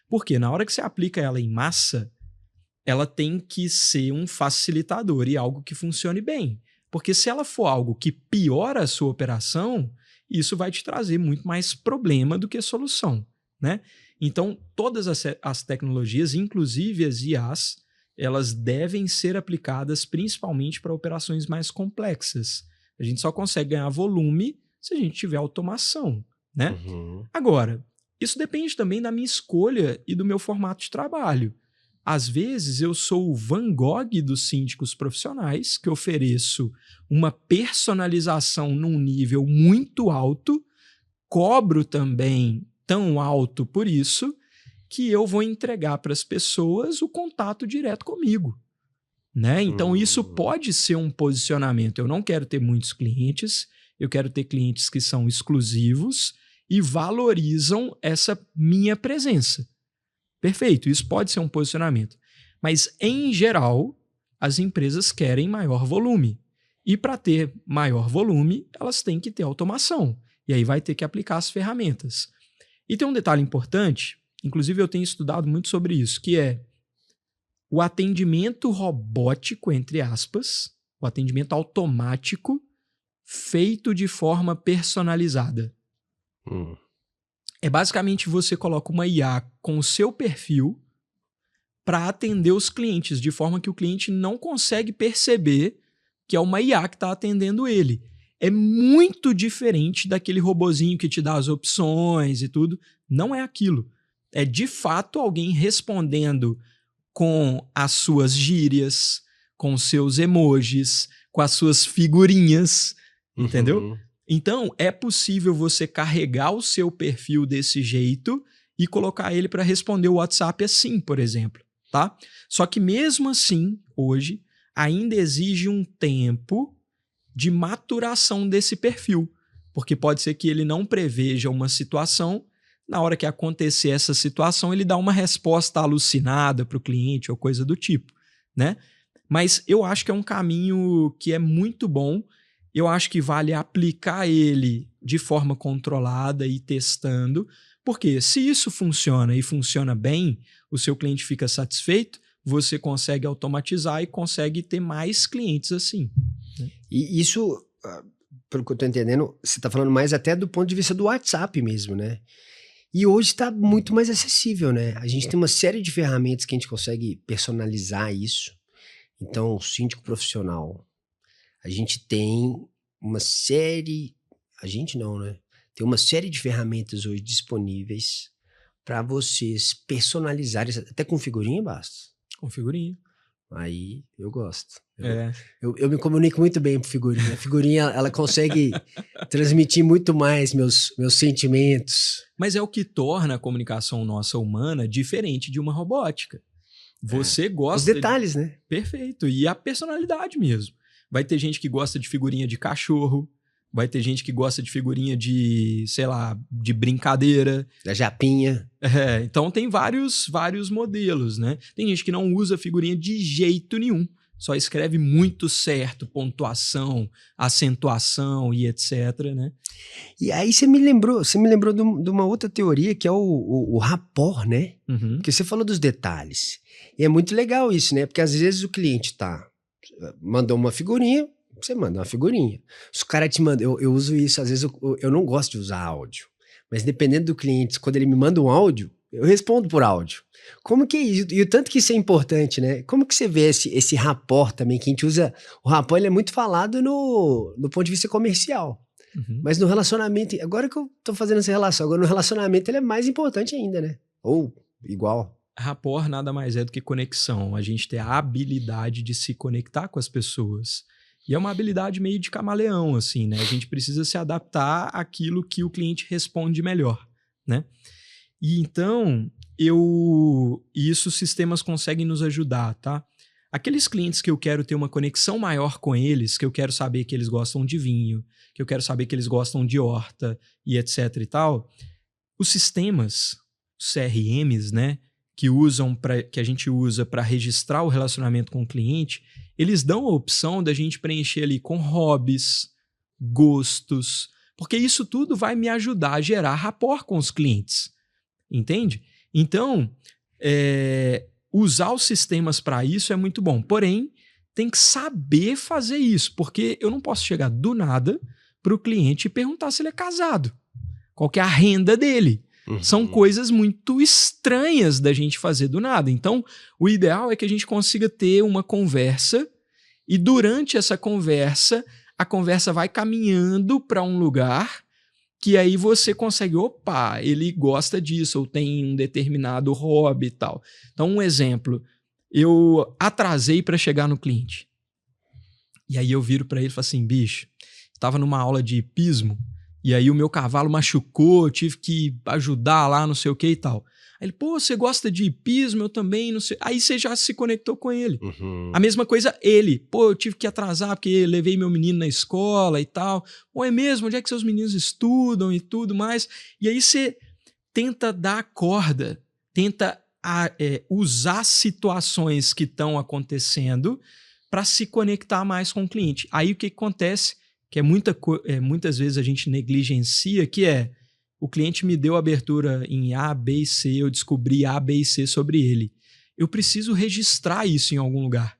Porque na hora que você aplica ela em massa, ela tem que ser um facilitador e algo que funcione bem. Porque se ela for algo que piora a sua operação, isso vai te trazer muito mais problema do que solução, né? Então, todas as tecnologias, inclusive as IAs, elas devem ser aplicadas principalmente para operações mais complexas. A gente só consegue ganhar volume se a gente tiver automação, né? Agora, isso depende também da minha escolha e do meu formato de trabalho. Às vezes, eu sou o Van Gogh dos síndicos profissionais, que ofereço uma personalização num nível muito alto, cobro também tão alto por isso, que eu vou entregar para as pessoas o contato direto comigo, né? Então, isso pode ser um posicionamento. Eu não quero ter muitos clientes, eu quero ter clientes que são exclusivos e valorizam essa minha presença. Perfeito, isso pode ser um posicionamento. Mas, em geral, as empresas querem maior volume. E para ter maior volume, elas têm que ter automação. E aí vai ter que aplicar as ferramentas. E tem um detalhe importante, inclusive eu tenho estudado muito sobre isso, que é o atendimento robótico, entre aspas, o atendimento automático feito de forma personalizada. É basicamente você coloca uma IA com o seu perfil para atender os clientes, de forma que o cliente não consegue perceber que é uma IA que está atendendo ele. É muito diferente daquele robozinho que te dá as opções e tudo. Não é aquilo. É de fato alguém respondendo com as suas gírias, com seus emojis, com as suas figurinhas, entendeu? Então, é possível você carregar o seu perfil desse jeito e colocar ele para responder o WhatsApp assim, por exemplo, tá? Só que mesmo assim, hoje, ainda exige um tempo de maturação desse perfil, porque pode ser que ele não preveja uma situação, na hora que acontecer essa situação, ele dá uma resposta alucinada para o cliente ou coisa do tipo, né? Mas eu acho que é um caminho que é muito bom. Eu acho que vale aplicar ele de forma controlada e testando, porque se isso funciona e funciona bem, o seu cliente fica satisfeito, você consegue automatizar e consegue ter mais clientes assim. E isso, pelo que eu tô entendendo, você tá falando mais até do ponto de vista do WhatsApp mesmo, né? E hoje está muito mais acessível, né? A gente tem uma série de ferramentas que a gente consegue personalizar isso. Então, o síndico profissional, a gente tem uma série, a gente não, né? Tem uma série de ferramentas hoje disponíveis para vocês personalizarem, até com figurinha basta. Com figurinha. Aí eu gosto. É. Eu me comunico muito bem por figurinha. A figurinha, ela consegue transmitir muito mais meus sentimentos. Mas é o que torna a comunicação nossa humana diferente de uma robótica. Você gosta... Os detalhes, né? Perfeito. E a personalidade mesmo. Vai ter gente que gosta de figurinha de cachorro, vai ter gente que gosta de figurinha de, sei lá, de brincadeira. Da japinha. Então tem vários modelos, né? Tem gente que não usa figurinha de jeito nenhum. Só escreve muito certo, pontuação, acentuação e etc, né? E aí você me lembrou de uma outra teoria que é o rapport, né? Uhum. Porque você falou dos detalhes. E é muito legal isso, né? Porque às vezes o cliente mandou uma figurinha, você manda uma figurinha. Se o cara te manda, eu uso isso, às vezes eu não gosto de usar áudio. Mas dependendo do cliente, quando ele me manda um áudio, eu respondo por áudio. Como que é isso? E o tanto que isso é importante, né? Como que você vê esse rapport também, que a gente usa... O rapport, ele é muito falado no ponto de vista comercial. Uhum. Mas no relacionamento... Agora que eu tô fazendo essa relação, agora no relacionamento ele é mais importante ainda, né? Ou igual. Rapport nada mais é do que conexão. A gente ter a habilidade de se conectar com as pessoas. E é uma habilidade meio de camaleão, assim, né? A gente precisa se adaptar àquilo que o cliente responde melhor, né? E então... isso os sistemas conseguem nos ajudar, tá? Aqueles clientes que eu quero ter uma conexão maior com eles, que eu quero saber que eles gostam de vinho, que eu quero saber que eles gostam de horta e etc e tal, os sistemas, os CRMs, né, que a gente usa para registrar o relacionamento com o cliente, eles dão a opção da gente preencher ali com hobbies, gostos, porque isso tudo vai me ajudar a gerar rapport com os clientes, entende? Então, usar os sistemas para isso é muito bom. Porém, tem que saber fazer isso, porque eu não posso chegar do nada para o cliente e perguntar se ele é casado. Qual que é a renda dele? Uhum. São coisas muito estranhas da gente fazer do nada. Então, o ideal é que a gente consiga ter uma conversa e durante essa conversa, a conversa vai caminhando para um lugar que aí você consegue, opa, ele gosta disso, ou tem um determinado hobby e tal. Então, um exemplo, eu atrasei para chegar no cliente. E aí eu viro para ele e falo assim, bicho, estava numa aula de hipismo, e aí o meu cavalo machucou, eu tive que ajudar lá, não sei o que e tal. Aí ele, pô, você gosta de hipismo? Eu também, não sei. Aí você já se conectou com ele. Uhum. A mesma coisa ele. Pô, eu tive que atrasar porque levei meu menino na escola e tal. Pô, é mesmo? Onde é que seus meninos estudam e tudo mais? E aí você tenta dar corda, tenta usar situações que estão acontecendo para se conectar mais com o cliente. Aí o que acontece, que muitas vezes a gente negligencia, que o cliente me deu abertura em A, B e C, eu descobri A, B e C sobre ele. Eu preciso registrar isso em algum lugar.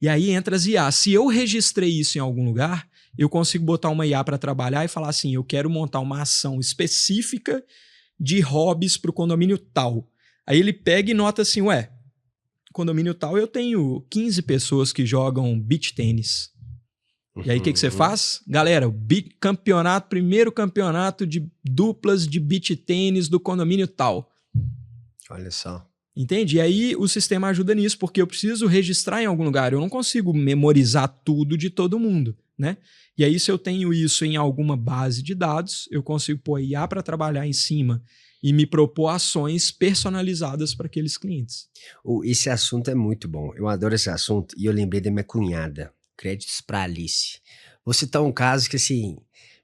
E aí entra as IA. Se eu registrei isso em algum lugar, eu consigo botar uma IA para trabalhar e falar assim, eu quero montar uma ação específica de hobbies para o condomínio tal. Aí ele pega e nota assim, condomínio tal eu tenho 15 pessoas que jogam beach tênis. E aí, o que você faz? Galera, primeiro campeonato de duplas de beach tênis do condomínio tal. Olha só. Entende? E aí, o sistema ajuda nisso, porque eu preciso registrar em algum lugar. Eu não consigo memorizar tudo de todo mundo, né? E aí, se eu tenho isso em alguma base de dados, eu consigo pôr IA para trabalhar em cima e me propor ações personalizadas para aqueles clientes. Esse assunto é muito bom. Eu adoro esse assunto e eu lembrei da minha cunhada. Créditos para Alice. Vou citar um caso que, assim,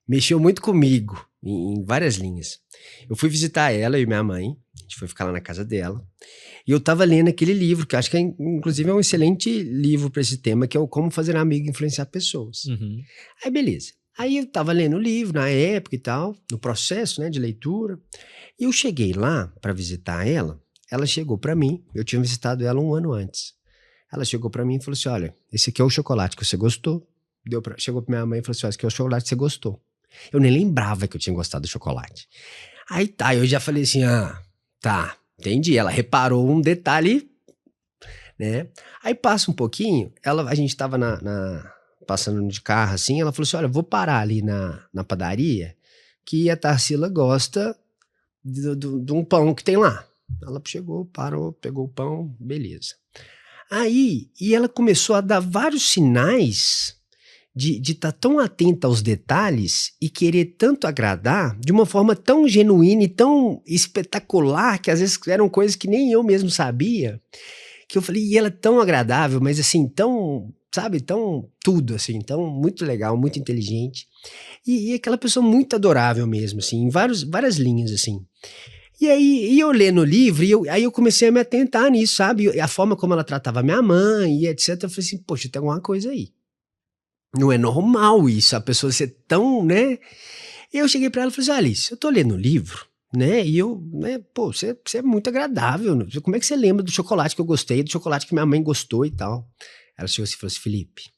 mexeu muito comigo em várias linhas. Eu fui visitar ela e minha mãe A gente foi ficar lá na casa dela. E eu tava lendo aquele livro, que acho que inclusive é um excelente livro para esse tema, que é o Como Fazer Amigo e Influenciar Pessoas. Aí beleza. Aí eu tava lendo o livro na época e tal, no processo, né, de leitura. E eu cheguei lá para visitar ela. Ela chegou para mim, eu tinha visitado ela 1 ano antes. Ela chegou para mim e falou assim: olha, esse aqui é o chocolate que você gostou. Chegou pra minha mãe e falou assim: esse aqui é o chocolate que você gostou. Eu nem lembrava que eu tinha gostado do chocolate. Aí tá, eu já falei assim: tá, entendi. Ela reparou um detalhe, né? Aí passa um pouquinho, a gente tava passando de carro assim, ela falou assim: olha, vou parar ali na padaria, que a Tarsila gosta de um pão que tem lá. Ela chegou, parou, pegou o pão, beleza. Aí, e ela começou a dar vários sinais de estar tão atenta aos detalhes e querer tanto agradar de uma forma tão genuína e tão espetacular, que às vezes eram coisas que nem eu mesmo sabia, que eu falei, e ela é tão agradável, mas assim, tão, sabe, tão tudo, assim, tão muito legal, muito inteligente, e aquela pessoa muito adorável mesmo, assim, em várias linhas, assim. E aí, eu lendo o livro, aí eu comecei a me atentar nisso, sabe, a forma como ela tratava minha mãe, e etc, eu falei assim, poxa, tem alguma coisa aí. Não é normal isso, a pessoa ser tão, né? E eu cheguei pra ela e falei assim: Alice, eu tô lendo o livro, né? E eu, né, pô, você é muito agradável. Como é que você lembra do chocolate que eu gostei, do chocolate que minha mãe gostou e tal? Ela chegou assim e falou assim: Felipe,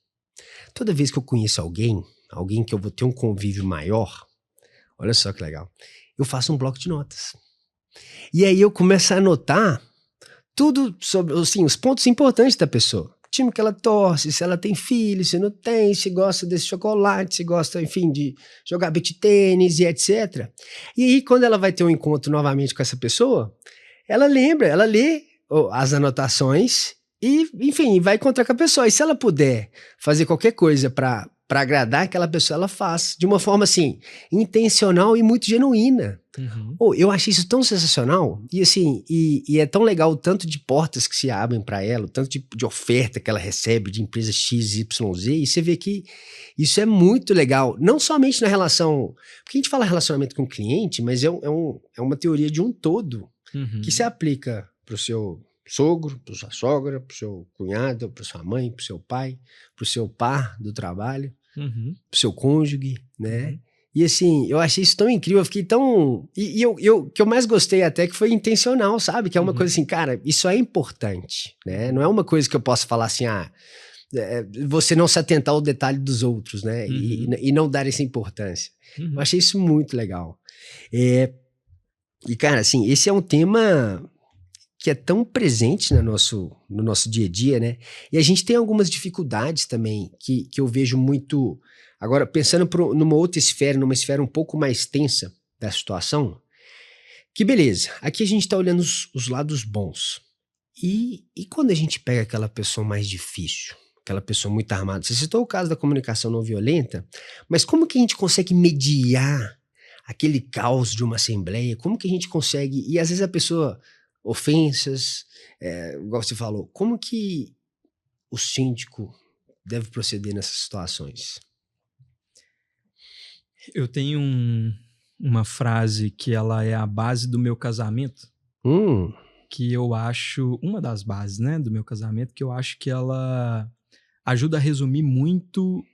toda vez que eu conheço alguém que eu vou ter um convívio maior, olha só que legal, eu faço um bloco de notas. E aí eu começo a anotar tudo sobre, assim, os pontos importantes da pessoa. Time que ela torce, se ela tem filho, se não tem, se gosta desse chocolate, se gosta, enfim, de jogar beach tênis e etc. E aí, quando ela vai ter um encontro novamente com essa pessoa, ela lembra, ela lê as anotações e, enfim, vai encontrar com a pessoa. E se ela puder fazer qualquer coisa para agradar aquela pessoa, ela faz de uma forma, assim, intencional e muito genuína. Eu achei isso tão sensacional, e assim, e é tão legal o tanto de portas que se abrem para ela, o tanto de oferta que ela recebe de empresa XYZ, e você vê que isso é muito legal, não somente na relação, porque a gente fala relacionamento com o cliente, mas é uma teoria de um todo, que se aplica pro seu sogro, pro sua sogra, pro seu cunhado, pro sua mãe, pro seu pai, pro seu par do trabalho, pro seu cônjuge, né? E assim, eu achei isso tão incrível, eu fiquei tão... E o que eu mais gostei até que foi intencional, sabe? Que é uma coisa assim, cara, isso é importante, né? Não é uma coisa que eu posso falar assim, você não se atentar ao detalhe dos outros, né? E não dar essa importância. Eu achei isso muito legal. E, cara, assim, esse é um tema que é tão presente no nosso dia a dia, né? E a gente tem algumas dificuldades também, que eu vejo muito... Agora, pensando numa outra esfera, numa esfera um pouco mais tensa da situação, que beleza, aqui a gente tá olhando os lados bons. E quando a gente pega aquela pessoa mais difícil, aquela pessoa muito armada, você citou o caso da comunicação não violenta, mas como que a gente consegue mediar aquele caos de uma assembleia? Como que a gente consegue... E às vezes a pessoa... Ofensas, igual você falou, como que o síndico deve proceder nessas situações? Eu tenho uma frase que ela é a base do meu casamento, que eu acho, uma das bases, né, do meu casamento, que eu acho que ela ajuda a resumir muito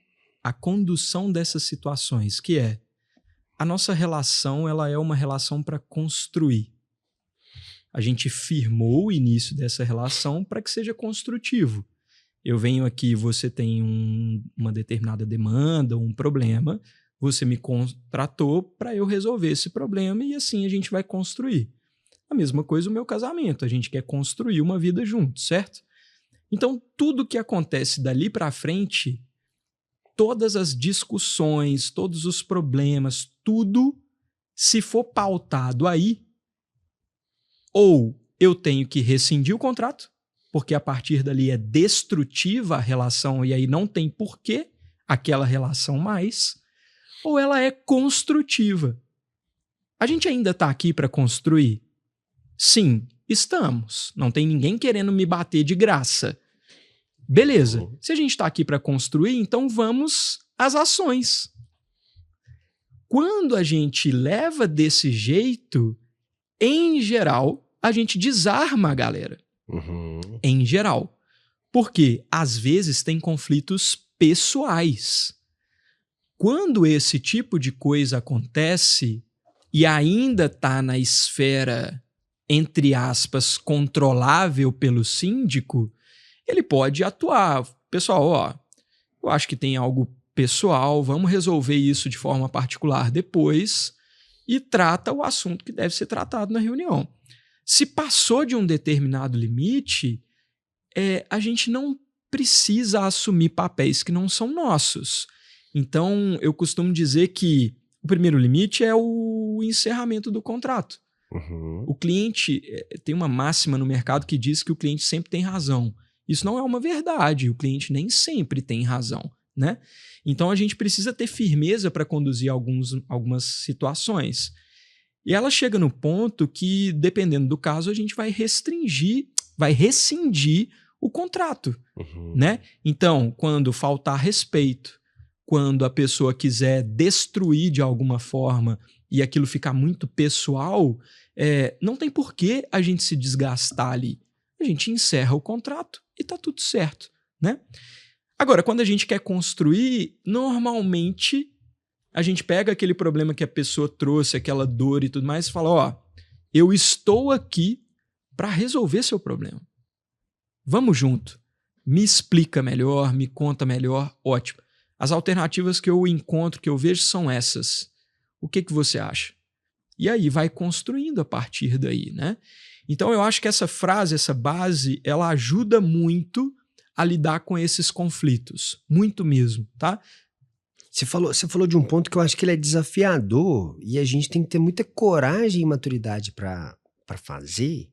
a condução dessas situações, que é, a nossa relação, ela é uma relação para construir. A gente firmou o início dessa relação para que seja construtivo. Eu venho aqui, você tem uma determinada demanda, um problema, você me contratou para eu resolver esse problema e assim a gente vai construir. A mesma coisa o meu casamento, a gente quer construir uma vida junto, certo? Então, tudo que acontece dali para frente, todas as discussões, todos os problemas, tudo, se for pautado aí, ou eu tenho que rescindir o contrato, porque a partir dali é destrutiva a relação e aí não tem porquê aquela relação mais, ou ela é construtiva. A gente ainda está aqui para construir? Sim, estamos. Não tem ninguém querendo me bater de graça. Beleza. Se a gente está aqui para construir, então vamos às ações. Quando a gente leva desse jeito, em geral, a gente desarma a galera. Uhum. Em geral. Porque, às vezes, tem conflitos pessoais. Quando esse tipo de coisa acontece e ainda está na esfera, entre aspas, controlável pelo síndico, ele pode atuar. Pessoal, ó, eu acho que tem algo pessoal, vamos resolver isso de forma particular depois, e trata o assunto que deve ser tratado na reunião. Se passou de um determinado limite, a gente não precisa assumir papéis que não são nossos. Então, eu costumo dizer que o primeiro limite é o encerramento do contrato. Uhum. O cliente, tem uma máxima no mercado que diz que o cliente sempre tem razão. Isso não é uma verdade, o cliente nem sempre tem razão, né? Então, a gente precisa ter firmeza para conduzir algumas situações. E ela chega no ponto que, dependendo do caso, a gente vai rescindir o contrato, né? Então, quando faltar respeito, quando a pessoa quiser destruir de alguma forma e aquilo ficar muito pessoal, não tem por que a gente se desgastar ali. A gente encerra o contrato e tá tudo certo, né? Agora, quando a gente quer construir, normalmente a gente pega aquele problema que a pessoa trouxe, aquela dor e tudo mais, e fala, ó, eu estou aqui para resolver seu problema. Vamos junto. Me explica melhor, me conta melhor, ótimo. As alternativas que eu encontro, que eu vejo, são essas. O que você acha? E aí vai construindo a partir daí, né? Então eu acho que essa frase, essa base, ela ajuda muito a lidar com esses conflitos. Muito mesmo, tá? Você falou de um ponto que eu acho que ele é desafiador e a gente tem que ter muita coragem e maturidade para fazer,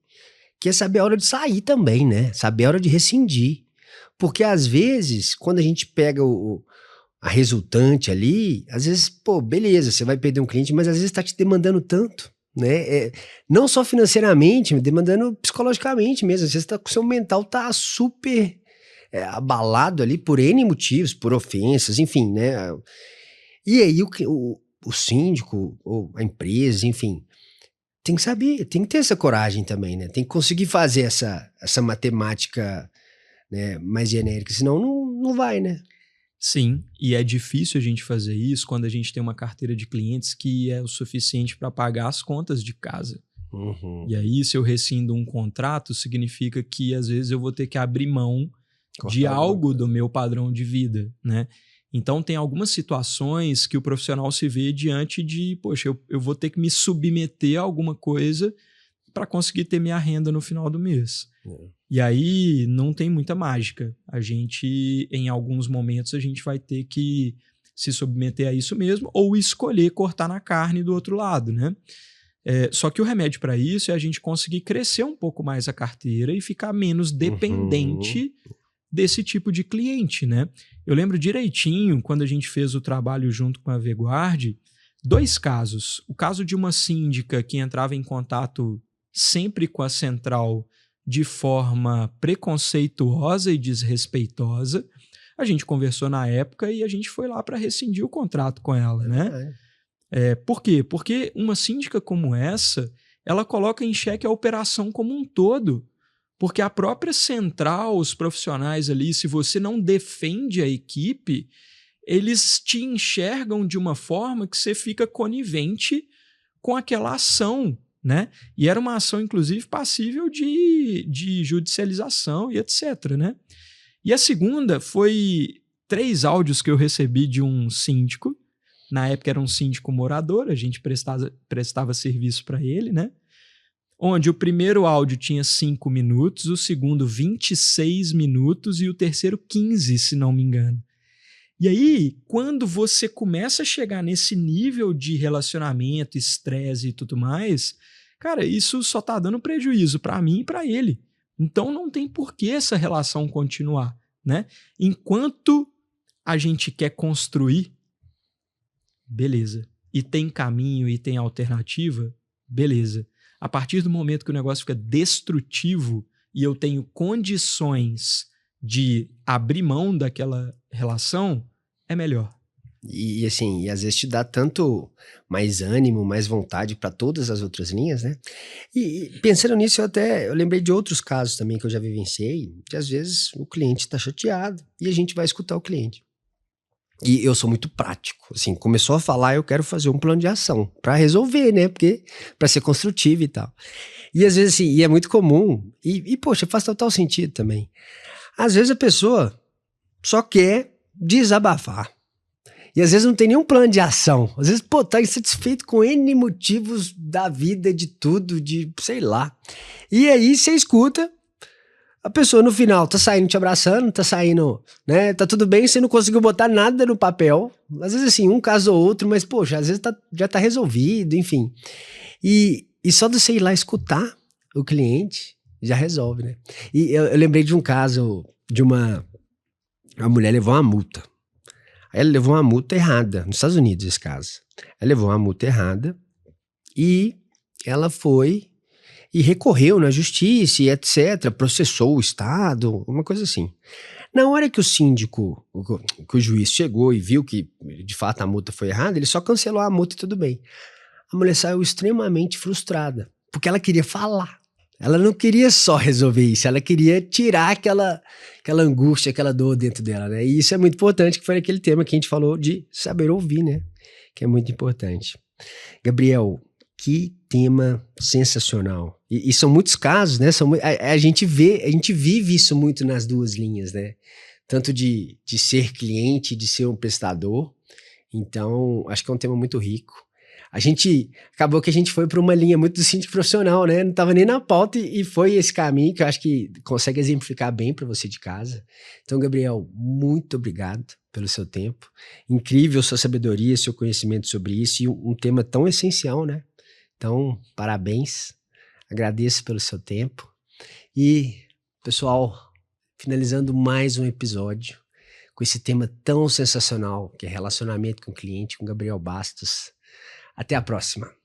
que é saber a hora de sair também, né? Saber a hora de rescindir. Porque às vezes, quando a gente pega a resultante ali, às vezes, pô, beleza, você vai perder um cliente, mas às vezes está te demandando tanto, né? Não só financeiramente, demandando psicologicamente mesmo. Às vezes o seu mental tá super abalado ali por N motivos, por ofensas, enfim, né? E aí o síndico, ou a empresa, enfim, tem que saber, tem que ter essa coragem também, né? Tem que conseguir fazer essa matemática, né, mais genérica, senão não vai, né? Sim, e é difícil a gente fazer isso quando a gente tem uma carteira de clientes que é o suficiente para pagar as contas de casa. Uhum. E aí, se eu rescindo um contrato, significa que às vezes eu vou ter que abrir mão de algo do meu padrão de vida, né? Então, tem algumas situações que o profissional se vê diante de, poxa, eu vou ter que me submeter a alguma coisa para conseguir ter minha renda no final do mês. E aí, não tem muita mágica. A gente, em alguns momentos, a gente vai ter que se submeter a isso mesmo ou escolher cortar na carne do outro lado, né? Só que o remédio para isso é a gente conseguir crescer um pouco mais a carteira e ficar menos dependente desse tipo de cliente, né? Eu lembro direitinho, quando a gente fez o trabalho junto com a Veguard, 2 casos. O caso de uma síndica que entrava em contato sempre com a central de forma preconceituosa e desrespeitosa. A gente conversou na época e a gente foi lá para rescindir o contrato com ela, né? Por quê? Porque uma síndica como essa, ela coloca em xeque a operação como um todo. Porque a própria central, os profissionais ali, se você não defende a equipe, eles te enxergam de uma forma que você fica conivente com aquela ação, né? E era uma ação, inclusive, passível de judicialização e etc, né? E a segunda foi 3 áudios que eu recebi de um síndico. Na época era um síndico morador, a gente prestava serviço para ele, né? Onde o primeiro áudio tinha 5 minutos, o segundo 26 minutos e o terceiro 15, se não me engano. E aí, quando você começa a chegar nesse nível de relacionamento, estresse e tudo mais, cara, isso só tá dando prejuízo para mim e para ele. Então não tem por que essa relação continuar, né? Enquanto a gente quer construir, beleza. E tem caminho e tem alternativa, beleza. A partir do momento que o negócio fica destrutivo e eu tenho condições de abrir mão daquela relação, é melhor. E assim, e às vezes te dá tanto mais ânimo, mais vontade para todas as outras linhas, né? E pensando nisso, eu lembrei de outros casos também que eu já vivenciei, que às vezes o cliente está chateado e a gente vai escutar o cliente. E eu sou muito prático, assim, começou a falar, eu quero fazer um plano de ação para resolver, né? Porque para ser construtivo e tal. E às vezes assim, e é muito comum, poxa, faz total sentido também. Às vezes a pessoa só quer desabafar. E às vezes não tem nenhum plano de ação. Às vezes, pô, tá insatisfeito com N motivos da vida, de tudo, de sei lá. E aí você escuta, a pessoa no final tá saindo te abraçando, tá saindo, né? Tá tudo bem, você não conseguiu botar nada no papel. Às vezes assim, um caso ou outro, mas poxa, às vezes já tá resolvido, enfim. E só de você ir lá escutar o cliente, já resolve, né? E eu lembrei de um caso de uma mulher levou uma multa. Aí ela levou uma multa errada, nos Estados Unidos esse caso. Ela levou uma multa errada e ela foi e recorreu na justiça e etc, processou o Estado, uma coisa assim. Na hora que o síndico, que o juiz chegou e viu que de fato a multa foi errada, ele só cancelou a multa e tudo bem. A mulher saiu extremamente frustrada, porque ela queria falar. Ela não queria só resolver isso, ela queria tirar aquela angústia, aquela dor dentro dela, né? E isso é muito importante, que foi aquele tema que a gente falou de saber ouvir, né? Que é muito importante. Gabriel, que tema sensacional. E são muitos casos, né? A gente vive isso muito nas duas linhas, né? Tanto de ser cliente, de ser um prestador. Então, acho que é um tema muito rico. Acabou que a gente foi para uma linha muito do síndico profissional, né? Não estava nem na pauta e foi esse caminho que eu acho que consegue exemplificar bem para você de casa. Então, Gabriel, muito obrigado pelo seu tempo. Incrível sua sabedoria, seu conhecimento sobre isso e um tema tão essencial, né? Então, parabéns. Agradeço pelo seu tempo. E, pessoal, finalizando mais um episódio com esse tema tão sensacional que é relacionamento com o cliente, com Gabriel Bastos. Até a próxima.